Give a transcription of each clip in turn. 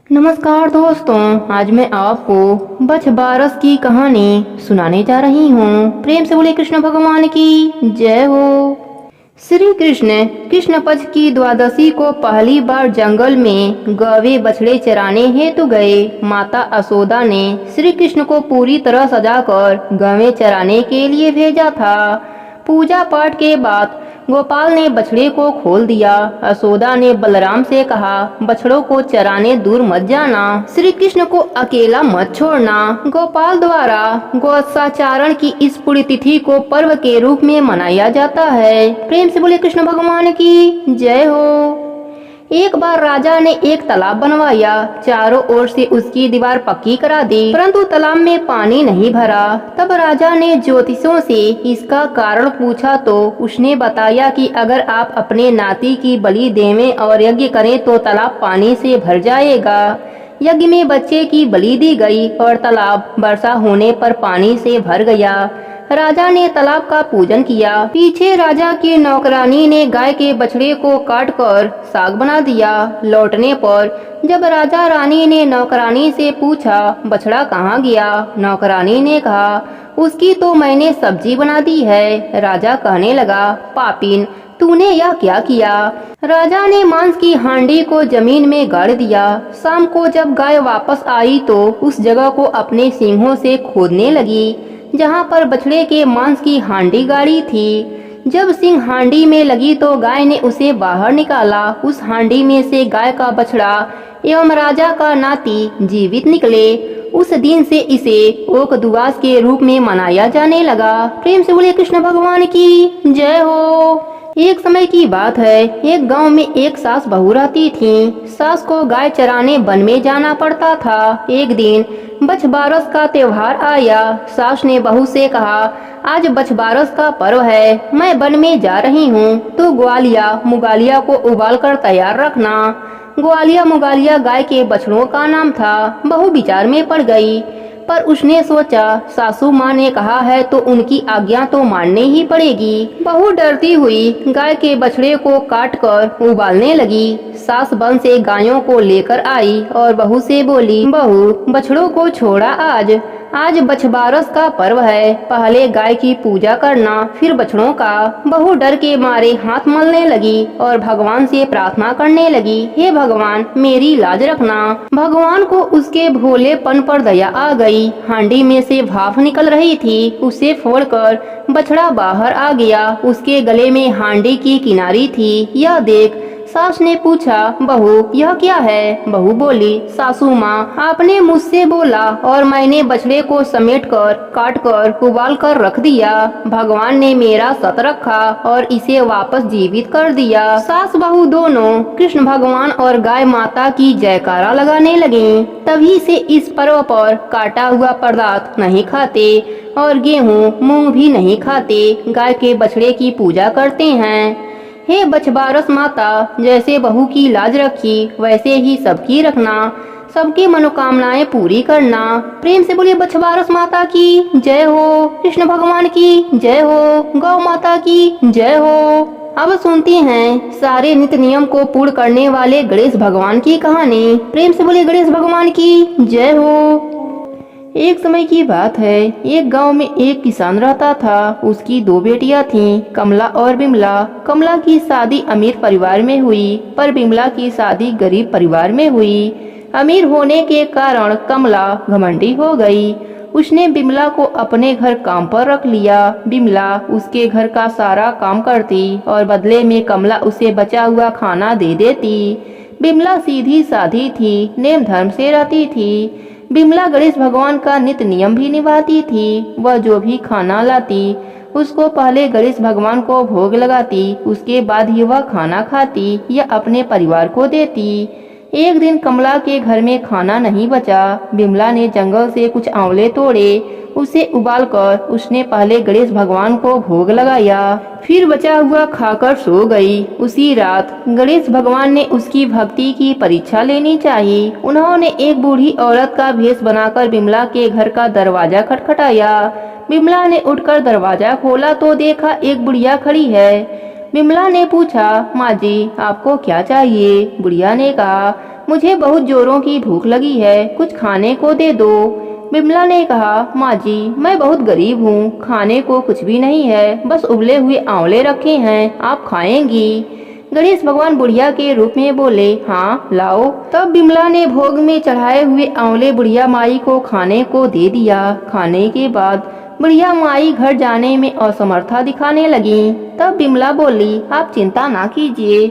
नमस्कार दोस्तों, आज मैं आपको बछ बारस की कहानी सुनाने जा रही हूँ। प्रेम से बोले कृष्ण भगवान की जय हो। श्री कृष्ण कृष्ण पक्ष की द्वादशी को पहली बार जंगल में गौवे बछड़े चराने हेतु गए। माता यशोदा ने श्री कृष्ण को पूरी तरह सजाकर गौवे चराने के लिए भेजा था। पूजा पाठ के बाद गोपाल ने बछड़े को खोल दिया। यशोदा ने बलराम से कहा, बछड़ों को चराने दूर मत जाना, श्री कृष्ण को अकेला मत छोड़ना। गोपाल द्वारा गोत्साचारण की इस पुण्य तिथि को पर्व के रूप में मनाया जाता है। प्रेम से बोले कृष्ण भगवान की जय हो। एक बार राजा ने एक तालाब बनवाया। चारों ओर से उसकी दीवार पक्की करा दी, परंतु तालाब में पानी नहीं भरा। तब राजा ने ज्योतिषियों से इसका कारण पूछा तो उसने बताया कि अगर आप अपने नाती की बलि देवें और यज्ञ करें तो तालाब पानी से भर जाएगा। यज्ञ में बच्चे की बलि दी गई और तालाब वर्षा होने पर पानी से भर गया। राजा ने तालाब का पूजन किया। पीछे राजा की नौकरानी ने गाय के बछड़े को काटकर साग बना दिया। लौटने पर जब राजा रानी ने नौकरानी से पूछा, बछड़ा कहाँ गया? नौकरानी ने कहा, उसकी तो मैंने सब्जी बना दी है। राजा कहने लगा, पापिन, तूने यह क्या किया? राजा ने मांस की हांडी को जमीन में गाड़ दिया। शाम को जब गाय वापस आई तो उस जगह को अपने सींगों से खोदने लगी जहाँ पर बछड़े के मांस की हांडी गाड़ी थी। जब सिंह हांडी में लगी तो गाय ने उसे बाहर निकाला। उस हांडी में से गाय का बछड़ा एवं राजा का नाती जीवित निकले। उस दिन से इसे ओक दुआस के रूप में मनाया जाने लगा। प्रेम से बोले कृष्ण भगवान की जय हो। एक समय की बात है, एक गांव में एक सास बहू रहती थी। सास को गाय चराने वन में जाना पड़ता था। एक दिन बछ बारस का त्योहार आया। सास ने बहू से कहा, आज बछ बारस का पर्व है, मैं वन में जा रही हूँ, तो ग्वालिया मुगालिया को उबाल कर तैयार रखना। ग्वालिया मुगालिया गाय के बछड़ों का नाम था। बहू विचार में पड़ गई, पर उसने सोचा, सासू माँ ने कहा है तो उनकी आज्ञा तो माननी ही पड़ेगी। बहू डरती हुई गाय के बछड़े को काट कर उबालने लगी। सास वन से गायों को लेकर आई और बहू से बोली, बहू, बछड़ों को छोड़ा आज बछ बारस का पर्व है, पहले गाय की पूजा करना फिर बछड़ों का। बहू डर के मारे हाथ मलने लगी और भगवान से प्रार्थना करने लगी, हे भगवान, मेरी लाज रखना। भगवान को उसके भोलेपन पर दया आ गई। हांडी में से भाप निकल रही थी, उसे फोड़कर बछड़ा बाहर आ गया। उसके गले में हांडी की किनारी थी। यह देख सास ने पूछा, बहू, यह क्या है? बहू बोली, सासू माँ, आपने मुझसे बोला और मैंने बछड़े को समेट कर काट कर उबाल कर रख दिया। भगवान ने मेरा सत रखा और इसे वापस जीवित कर दिया। सास बहू दोनों कृष्ण भगवान और गाय माता की जयकारा लगाने लगी। तभी से इस पर्व पर काटा हुआ पदार्थ नहीं खाते और गेहूँ मूंग भी नहीं खाते। गाय के बछड़े की पूजा करते हैं। हे बछ बारस माता, जैसे बहू की लाज रखी वैसे ही सबकी रखना, सबकी मनोकामनाएं पूरी करना। प्रेम से बोलिए बछ बारस माता की जय हो, कृष्ण भगवान की जय हो, गौ माता की जय हो। अब सुनते हैं सारे नित्य नियम को पूर्ण करने वाले गणेश भगवान की कहानी। प्रेम से बोलिए गणेश भगवान की जय हो। एक समय की बात है, एक गांव में एक किसान रहता था। उसकी दो बेटियां थीं, कमला और बिमला। कमला की शादी अमीर परिवार में हुई, पर बिमला की शादी गरीब परिवार में हुई। अमीर होने के कारण कमला घमंडी हो गई। उसने बिमला को अपने घर काम पर रख लिया। बिमला उसके घर का सारा काम करती और बदले में कमला उसे बचा हुआ खाना दे देती। बिमला सीधी साधी थी, नेम धर्म से रहती थी। बिमला गणेश भगवान का नित्य नियम भी निभाती थी। वह जो भी खाना लाती उसको पहले गणेश भगवान को भोग लगाती, उसके बाद ही वह खाना खाती या अपने परिवार को देती। एक दिन कमला के घर में खाना नहीं बचा। बिमला ने जंगल से कुछ आंवले तोड़े, उसे उबालकर उसने पहले गणेश भगवान को भोग लगाया, फिर बचा हुआ खाकर सो गई। उसी रात गणेश भगवान ने उसकी भक्ति की परीक्षा लेनी चाहिए। उन्होंने एक बूढ़ी औरत का भेष बनाकर बिमला के घर का दरवाजा खटखटाया। बिमला ने उठकर दरवाजा खोला तो देखा एक बुढ़िया खड़ी है। बिमला ने पूछा, माँ जी, आपको क्या चाहिए? बुढ़िया ने कहा, मुझे बहुत जोरों की भूख लगी है, कुछ खाने को दे दो। बिमला ने कहा, माँ जी, मैं बहुत गरीब हूँ, खाने को कुछ भी नहीं है, बस उबले हुए आंवले रखे हैं, आप खाएंगी? गणेश भगवान बुढ़िया के रूप में बोले, हाँ लाओ। तब बिमला ने भोग में चढ़ाए हुए आंवले बुढ़िया माई को खाने को दे दिया। खाने के बाद बुढ़िया माई घर जाने में असमर्था दिखाने लगी। तब बिमला बोली, आप चिंता ना कीजिए,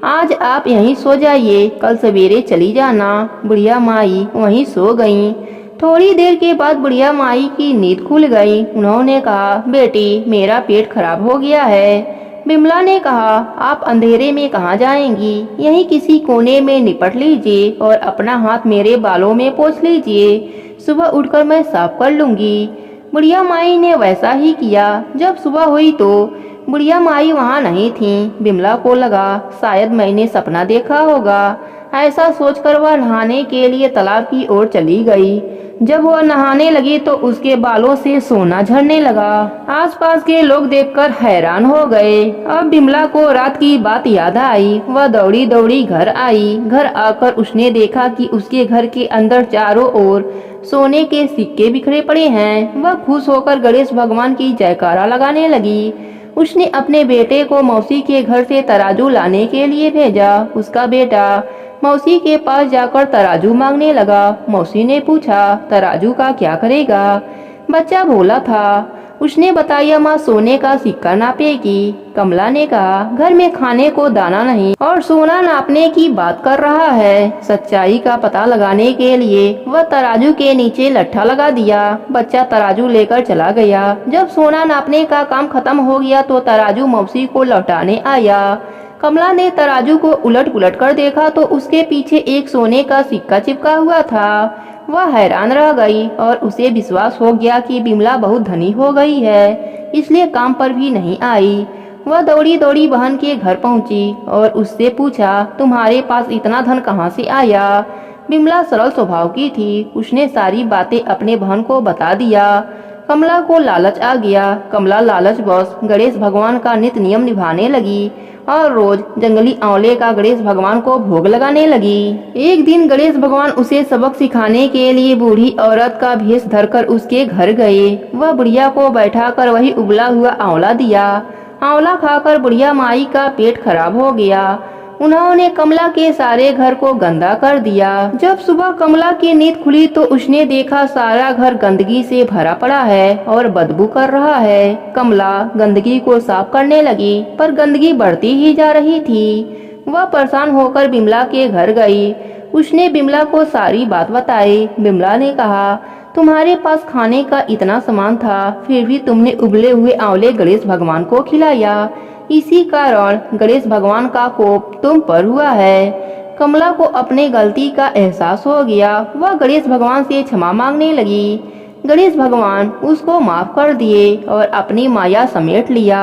आज आप यहीं सो जाइए, कल सवेरे चली जाना। बुढ़िया माई वहीं सो गईं। थोड़ी देर के बाद बुढ़िया माई की नींद खुल गई। उन्होंने कहा, बेटी, मेरा पेट खराब हो गया है। बिमला ने कहा, आप अंधेरे में कहाँ जाएंगी, यहीं किसी कोने में निपट लीजिए और अपना हाथ मेरे बालों में पोंछ लीजिए, सुबह उठकर मैं साफ कर लूंगी। बुढ़िया माई ने वैसा ही किया। जब सुबह हुई तो बुढ़िया माई वहाँ नहीं थी। बिमला को लगा शायद मैंने सपना देखा होगा। ऐसा सोचकर वह नहाने के लिए तालाब की ओर चली गई। जब वह नहाने लगी तो उसके बालों से सोना झड़ने लगा। आसपास के लोग देखकर हैरान हो गए। अब बिमला को रात की बात याद आई। वह दौड़ी दौड़ी घर आई। घर आकर उसने देखा कि उसके घर के अंदर चारों ओर सोने के सिक्के बिखरे पड़े हैं। वह खुश होकर गणेश भगवान की जयकारा लगाने लगी। उसने अपने बेटे को मौसी के घर से तराजू लाने के लिए भेजा। उसका बेटा मौसी के पास जाकर तराजू मांगने लगा। मौसी ने पूछा, तराजू का क्या करेगा? बच्चा भोला था। उसने बताया, माँ सोने का सिक्का नापेगी। कमला ने कहा, घर में खाने को दाना नहीं और सोना नापने की बात कर रहा है। सच्चाई का पता लगाने के लिए वह तराजू के नीचे लट्ठा लगा दिया। बच्चा तराजू लेकर चला गया। जब सोना नापने का काम खत्म हो गया तो तराजू मौसी को लौटाने आया। कमला ने तराजू को उलट पुलट कर देखा तो उसके पीछे एक सोने का सिक्का चिपका हुआ था। वह हैरान रह गई और उसे विश्वास हो गया कि बिमला बहुत धनी हो गई है, इसलिए काम पर भी नहीं आई। वह दौड़ी दौड़ी बहन के घर पहुंची और उससे पूछा, तुम्हारे पास इतना धन कहाँ से आया? बिमला सरल स्वभाव की थी। उसने सारी बातें अपने बहन को बता दिया। कमला को लालच आ गया। कमला लालचवश गणेश भगवान का नित्य नियम निभाने लगी और रोज जंगली आंवले का गणेश भगवान को भोग लगाने लगी। एक दिन गणेश भगवान उसे सबक सिखाने के लिए बूढ़ी औरत का भेष धरकर उसके घर गए। वह बुढ़िया को बैठाकर वही उबला हुआ आंवला दिया। आंवला खाकर बुढ़िया माई का पेट खराब हो गया। उन्होंने कमला के सारे घर को गंदा कर दिया। जब सुबह कमला की नींद खुली तो उसने देखा सारा घर गंदगी से भरा पड़ा है और बदबू कर रहा है। कमला गंदगी को साफ करने लगी पर गंदगी बढ़ती ही जा रही थी। वह परेशान होकर बिमला के घर गई। उसने बिमला को सारी बात बताई। बिमला ने कहा, तुम्हारे पास खाने का इतना सामान था, फिर भी तुमने उबले हुए आंवले गणेश भगवान को खिलाया। इसी कारण गणेश भगवान का कोप तुम पर हुआ है। कमला को अपने गलती का एहसास हो गया। वह गणेश भगवान से क्षमा मांगने लगी। गणेश भगवान उसको माफ कर दिए और अपनी माया समेट लिया।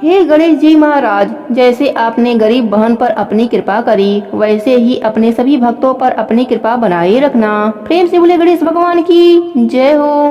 हे गणेश जी महाराज, जैसे आपने गरीब बहन पर अपनी कृपा करी, वैसे ही अपने सभी भक्तों पर अपनी कृपा बनाए रखना। प्रेम से बोले गणेश भगवान की जय हो।